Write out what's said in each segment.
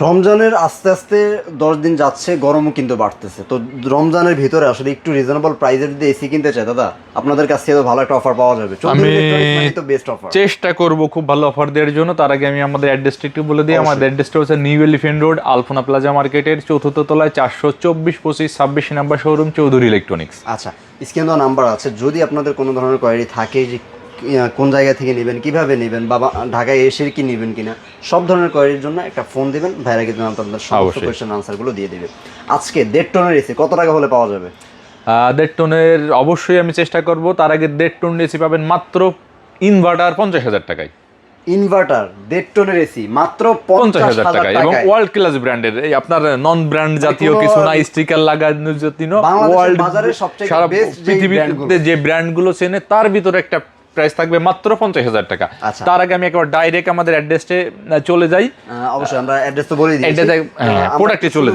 রমজানের আস্তে আস্তে 10 দিন যাচ্ছে, গরমও কিন্তু বাড়তেছে। তো রমজানের ভিতরে আসলে একটু রিজনেবল প্রাইসের যদি এসি কিনতে চাই দাদা, আপনাদের কাছ থেকে তো ভালো একটা অফার পাওয়া যাবে। আমি তো বেস্ট অফার চেষ্টা করব খুব ভালো অফার দেওয়ার জন্য। তার আগে আমি আমাদের অ্যাড্রেসটা একটু বলে দিই। আমাদের অ্যাড্রেসটা হচ্ছে নিউ এলিফ্যান্ট রোড, আলপনা প্লাজা মার্কেটের 4th তলায় 424-25-26 নাম্বার শোরুম, চৌধুরী ইলেকট্রনিক্স। আচ্ছা, স্ক্রিনে নাম্বার আছে। যদি আপনাদের কোনো ধরনের কোয়ারি থাকে যে কোন জায়গা থেকে নেবেন, কিভাবে নেবেন, বা ঢাকায় এসে কি নেবেন কিনা, সব ধরনের কোয়ারির জন্য একটা ফোন দিবেন, ভাইরা কিন্তু আপনাদের সমস্ত কোয়েশ্চেন আনসারগুলো দিয়ে দেবে। আজকে 1.5 টনের এসি কত টাকা হলে পাওয়া যাবে? 1.5 টনের অবশ্যই আমি চেষ্টা করব। তার আগে 1.5 টন এসি পাবেন মাত্র ইনভার্টার 50,000 টাকায়। ইনভার্টার 1.5 টনের এসি মাত্র 50,000 টাকায়, এবং ওয়ার্ল্ড ক্লাস ব্র্যান্ডের। এই আপনার নন ব্র্যান্ড জাতীয় কিছু না, স্টিকার লাগানো জাতীয় না, ওয়ার্ল্ড বাজারে সবচেয়ে সারা বেস্ট পৃথিবীতে যে ব্র্যান্ডগুলো চেনে তার ভিতরে একটা প্রাইস থাকবে মাত্র 50,000 টাকা। তার আগে আমি একবার ডাইরেক্ট আমাদের অ্যাড্রেসে চলে যাই। অবশ্যই আমরা অ্যাড্রেস তো বলে দিই। প্রোডাক্টে চলে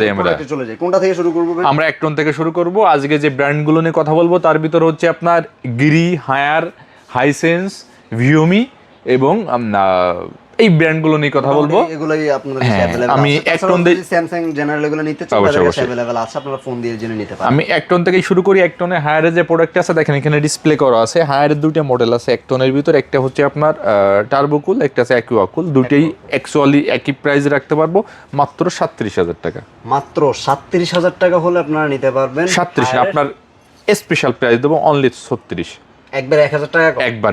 যাই। কোনটা থেকে শুরু করব? আমরা 1 টন থেকে শুরু করব। আজকে যে ব্র্যান্ডগুলো নিয়ে কথা বলবো তার ভিতর হচ্ছে আপনার গিরি, হায়ার, হাইসেন্স, ভিওমি এবং এই ব্র্যান্ডগুলো নিয়ে কথা বলবো। এগুলাই আপনাদের কাছে अवेलेबल আছে। আমি 1 টন দিয়ে স্যামসাং জেনারেল এগুলো নিতে চাই, তাদের কাছে अवेलेबल আছে, আপনারা ফোন দিয়ে জেনে নিতে পারেন। আমি 1 টন থেকে শুরু করি। 1 টনে হায়ারের যে প্রোডাক্ট আছে দেখেন এখানে ডিসপ্লে করা আছে। হায়ারের দুইটা মডেল আছে 1 টনের ভিতর। একটা হচ্ছে আপনার টার্বোকুল, একটা আছে অ্যাকুয়াকুল। দুটেই অ্যাকচুয়ালি একই প্রাইসে রাখতে পারবো মাত্র 37,000 টাকা। মাত্র 37,000 টাকা হলে আপনারা নিতে পারবেন। 37 আপনার স্পেশাল প্রাইস দেবো অনলি 36। একবার 1,000 টাকা, একবার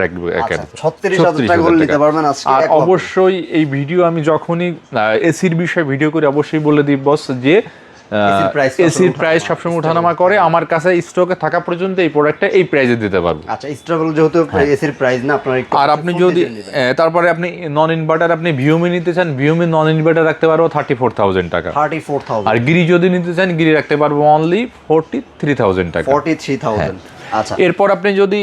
36,000 টাকা হলে নিতে পারবেন আজকে। আর অবশ্যই এই ভিডিও আমি যখনই এসির বিষয়ে ভিডিও করি অবশ্যই বলে দিই বস যে এসির প্রাইস সবসময় উঠানামা করে। আমার কাছে স্টকে থাকা পর্যন্ত এই প্রোডাক্টটা এই প্রাইসে দিতে পারবো। আচ্ছা, স্টক যেহেতু এসির প্রাইস না আপনার। আর আপনি যদি তারপরে আপনি নন ইনভার্টার আপনি ভিওমি নিতে চান, ভিওমি নন ইনভার্টার রাখতে পারবো 34,000 টাকা। 34,000। আর গিরি যদি নিতে চান গিরি রাখতে পারবো অনলি 43,000 টাকা। 43,000। আচ্ছা, এরপর আপনি যদি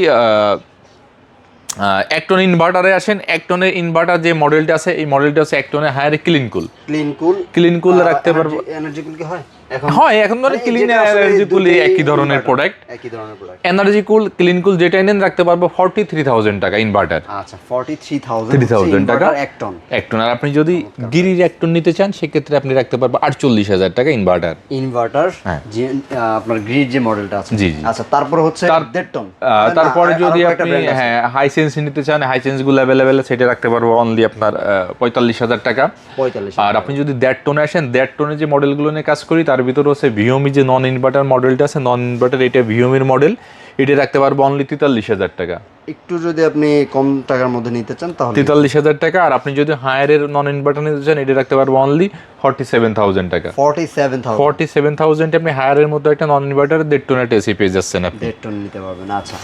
1 টন ইনভার্টারে আসেন, 1 টনের ইনভার্টার যে মডেলটা আছে এই মডেলটা হচ্ছে 1 টনের হায়ারে ক্লিন কুল রাখতে পারবো। এনার্জি কুল কি হয়? এখন ধরে ক্লিন এনার্জি কুল একই ধরনের প্রোডাক্ট। এনার্জি কুল ক্লিন কুল যেটা নেন রাখতে পারবো 43,000 টাকা ইনভার্টার। আচ্ছা, 43,000 টাকা 1 টন। আর আপনি যদি গিরির 1 টন নিতে চান সেক্ষেত্রে আপনি রাখতে পারবো 48,000 টাকা ইনভার্টার। যে আপনার গিরির যে মডেলটা আছে। জি। আচ্ছা, তারপর হচ্ছে 1.5 টন। তারপরে যদি আপনি হাইসেন্স নিতে চান, হাইসেন্স গুলো अवेलेबल সেটা রাখতে পারবো অনলি আপনার 45,000 টাকা। 45। আর আপনি যদি 1.5 টনে আসেন, 1.5 টনের যে মডেলগুলো নিয়ে কাজ করি তার ভিতরে হচ্ছে ভিওমি যে নন ইনভার্টার মডেলটা আছে, নন ইনভার্টার এটা ভিওমির মডেল, এটা রাখতে পারবো অনলি 43,000 টাকা। একটু যদি আপনি কম টাকার মধ্যে নিতে চান তাহলে 43,000 টাকা। আর আপনি যদি হায়ারের নন ইনভার্টার নিতে চান এটা রাখতে পারবো অনলি 47,000 টাকা। 47,000 আপনি হায়ারের মধ্যে একটা নন ইনভার্টার 1.5 টনের এসি পেয়ে যাচ্ছেন আপনি। 1.5 টন নিতে পারবেন। আচ্ছা,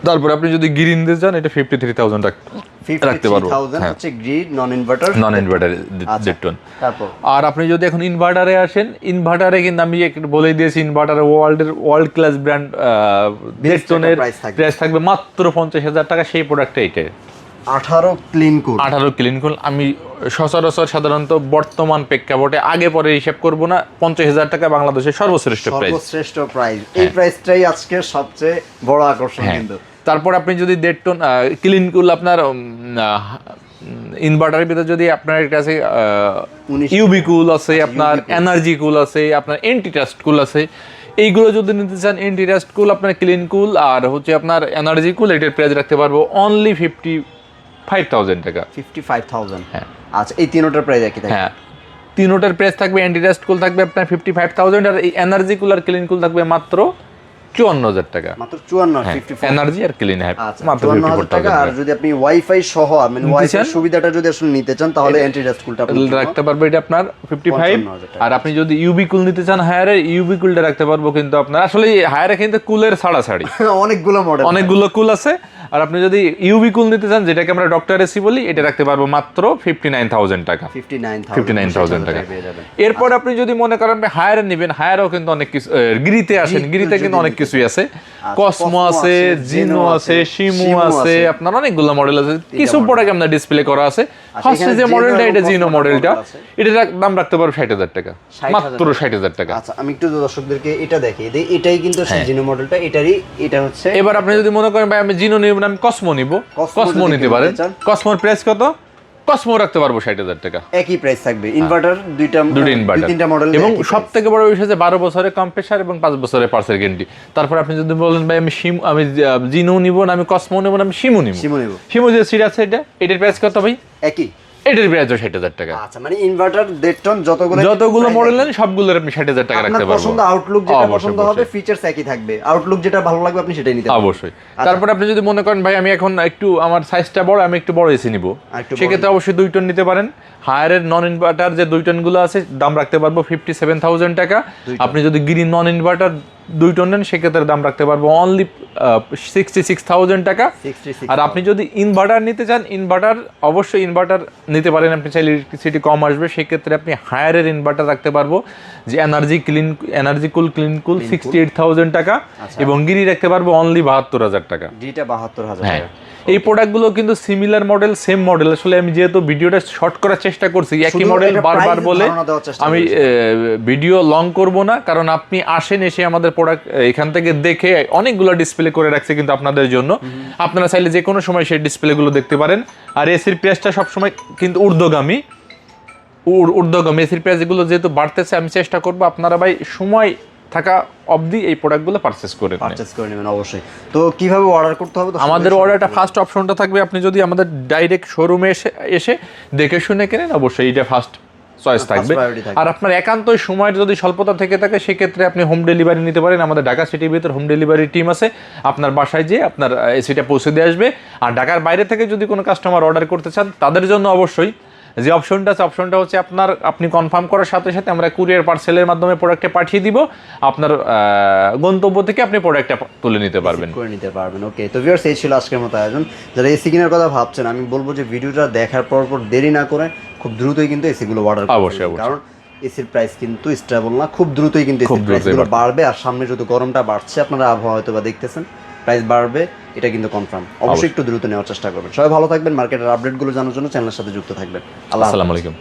তারপর আপনি যদি গিরি নিতে চান এটা 53,000 টাকা রাখতে পারবো। 53,000 হচ্ছে গ্রিড নন ইনভার্টার 1.5 টন। তারপর আর আপনি যদি এখন ইনভার্টারে আসেন, ইনভার্টারে কিন্তু আমি একটু বলে দিয়েছি ইনভার্টারে ওয়ার্ল্ড ক্লাস ব্র্যান্ড 1.5 টনের প্রাইস থাকবে মাত্র 50,000 টাকা। সেই প্রোডাক্টটা এইটাই 18 ক্লিন কুল। আমি সচরাচর সাধারণত বর্তমান প্রেক্ষাপটে আগে পরে হিসাব করব না, 50,000 টাকা বাংলাদেশের সর্বশ্রেষ্ঠ প্রাইস। এই প্রাইসটাই আজকে সবচেয়ে বড় আকর্ষণ। কিন্তু তারপর আপনি যদি 1.5 টন ক্লিন কুল আপনার ইনভার্টারের ভিতরে যদি আপনার কাছে ইউবি কুল আছে, আপনার এনার্জি কুল আছে, আপনার এন্টিট্রাস্ট কুল আছে, এইগুলো যদি নিতে চান এন্টিট্রাস্ট কুল, আপনার ক্লিন কুল আর হচ্ছে আপনার এনার্জি কুল, এটার প্রাইস রাখতে পারবো অনলি 55,000 টাকা। 55,000। হ্যাঁ। আচ্ছা, এই তিনটার প্রাইস একই থাকে? হ্যাঁ, তিনটার প্রাইস থাকবে। এন্টিট্রাস্ট কুল থাকবে আপনার 55,000 আর এই এনার্জি কুল আর ক্লিন কুল থাকবে মাত্র 54,000 টাকা। মাত্র 54 এনার্জি আর ক্লিন মাত্র 54,000 টাকা। আর যদি আপনি ওয়াইফাই সহ মানে ওয়াইফাই সুবিধাটা যদি আসলে নিতে চান তাহলে এন্টিট্রাস্ট কুলটা আপনি রাখতে পারবে এটা আপনার 55। আর আপনি যদি ইউবি কুল নিতে চান হায়ারে, ইউবি কুলটা রাখতে পারবো কিন্তু আপনার আসলে হায়ারে কিন্তু কুলের ছাড়াছাড়ি অনেকগুলো কুল আছে। আর আপনি যদি ইউবি কুল নিতে চান যেটাকে আমরা ডক্টর এসি বলি, এটা রাখতে পারবো মাত্র 59,000 টাকা। 59,000 টাকা। এরপর আপনি যদি মনে করেন হায়ারে নেবেন, হায়ারও কিন্তু অনেক কিছু, গিরিতে আসেন, গিরিতে কিন্তু অনেক কিছুই আছে। কসমো আছে, জিনো আছে, শিমু আছে, আপনার অনেকগুলো মডেল আছে। কিছু প্রোডাক্ট আপনার ডিসপ্লে করা আছে। ফার্স্ট যে মডেলটা এটা জিনো মডেলটা, এটার দাম রাখতে পারবো 60,000 টাকা, মাত্র 60,000 টাকা। আচ্ছা, আমি একটু দর্শকদেরকে এটা দেখিয়ে দিই। এটাই কিন্তু জিনো মডেলটা, এটা হচ্ছে। এবার আপনি যদি মনে করেন ভাই আমি জিনো নিব না, আমি কসমো নিব, কসমো নিতে পারেন। কসমোর প্রাইস কত? কসমো রাখতে পারবো 60,000 টাকা। একই প্রাইস থাকবে, ইনভার্টার দুইটা ইনভার্টার, তিনটা মডেল, এবং সবথেকে বড় বিষয় যে 12 বছরের কম্প্রেসার এবং 5 বছরের পার্সেল গ্যারান্টি। তারপর আপনি যদি বলেন ভাই আমি জিনো নিব না, আমি কসমো নিব না, আমি শিমু নিব, শিমু যে সিট আছে এটার প্রাইস কত ভাই? একই, এটার প্রাইস 60,000 টাকা। আচ্ছা, মানে ইনভার্টার 1.5 টন যতগুলো মডেল নেন সবগুলোর আপনি 60,000 টাকা রাখতে পারবেন। পছন্দ আউটলুক যেটা পছন্দ হবে, ফিচারস একই থাকবে, আউটলুক যেটা ভালো লাগবে আপনি সেটাই নিতে পারবেন অবশ্যই। তারপর আপনি যদি মনে করেন ভাই আমি এখন একটু আমার সাইজটা বড়, আমি একটু বড় এসি নিব, সেক্ষেত্রে অবশ্যই 2 টন নিতে পারেন। হায়ারের নন ইনভার্টার যে 2 টন গুলো আছে দাম রাখতে পারবো 57,000 টাকা। আপনি যদি গিরি নন ইনভার্টার 2 টন নেন সেক্ষেত্রে দাম রাখতে পারবো অনলি 66,000 টাকা। আর আপনি যদি ইনভার্টার নিতে চান, ইনভার্টার অবশ্যই ইনভার্টার নিতে পারেন, আপনি চাইলে ইলেকট্রিসিটি কম আসবে, সেক্ষেত্রে আপনি হায়ারের ইনভার্টার রাখতে পারবো যে এনার্জি কুল ক্লিন কুল 68,000 টাকা, এবং গিরি রাখতে পারবো অনলি 72,000 টাকা। যেটা 72,000 টাকা। এই প্রোডাক্টগুলো কিন্তু সিমিলার মডেল, সেম মডেল। আসলে আমি যেহেতু ভিডিওটা শর্ট করার চেষ্টা করছি, একই মডেল বারবার বলে আমি ভিডিও লং করব না, কারণ আপনি আসেন, এসে আমাদের প্রোডাক্ট এখান থেকে দেখে অনেকগুলো ডিসপ্লে করে রাখছে কিন্তু আপনাদের জন্য। আপনারা চাইলে যে কোনো সময় সেই ডিসপ্লেগুলো দেখতে পারেন। আর এসির প্রাইসটা সবসময় কিন্তু ঊর্ধ্বগামী এসির প্রাইসগুলো যেহেতু বাড়তেছে, আমি চেষ্টা করবো আপনারা ভাই সময় থাকা অবধি এই প্রোডাক্টগুলো পারচেজ করে নেবেন অবশ্যই। তো কিভাবে অর্ডার করতে হবে? আমাদের অর্ডারটা ফার্স্ট অপশনটা থাকবে, আপনি যদি আমাদের ডাইরেক্ট শোরুমে এসে দেখে শুনে কেনেন, অবশ্যই এটা ফার্স্ট চয়েস থাকবে। আর আপনার একান্তই সময়ের যদি স্বল্পতা থেকে থাকে, সেক্ষেত্রে আপনি হোম ডেলিভারি নিতে পারেন। আমাদের ঢাকা সিটির ভিতর হোম ডেলিভারি টিম আছে, আপনার বাসায় যেয়ে আপনার এসিটা পৌঁছে দিয়ে আসবে। আর ঢাকার বাইরে থেকে যদি কোনো কাস্টমার অর্ডার করতে চান, তাদের জন্য অবশ্যই যে অপশনটা আছে, অপশনটা হচ্ছে আপনি কনফার্ম করার সাথে সাথে আমরা কুরিয়ার পার্সেলের মাধ্যমে প্রোডাক্টটা পাঠিয়ে দিব, আপনার গন্তব্য থেকে আপনি প্রোডাক্টটা তুলে নিতে পারবেন। ওকে, তো ভিউয়ার্স, এই ছিল আজকের মতো আয়োজন। যারা এসি কেনার কথা ভাবছেন, আমি বলবো যে ভিডিওটা দেখার পর দেরি না করে খুব দ্রুতই কিন্তু এসিগুলো অর্ডার করুন। অবশ্যই, কারণ এসির প্রাইস কিন্তু স্টেবল না, খুব দ্রুতই কিন্তু এসির প্রাইসগুলো বাড়বে। আর সামনে যদি গরমটা বাড়ছে, আপনারা আবহাওয়া হয়তো বা দেখতেছেন, প্রাইস বাড়বে, এটা কিন্তু কনফার্ম। অবশ্যই একটু দ্রুত নেওয়ার চেষ্টা করবেন। সবাই ভালো থাকবেন। মার্কেটের আপডেটগুলো জানার জন্য চ্যানেলের সাথে যুক্ত থাকবেন। আসসালামু আলাইকুম।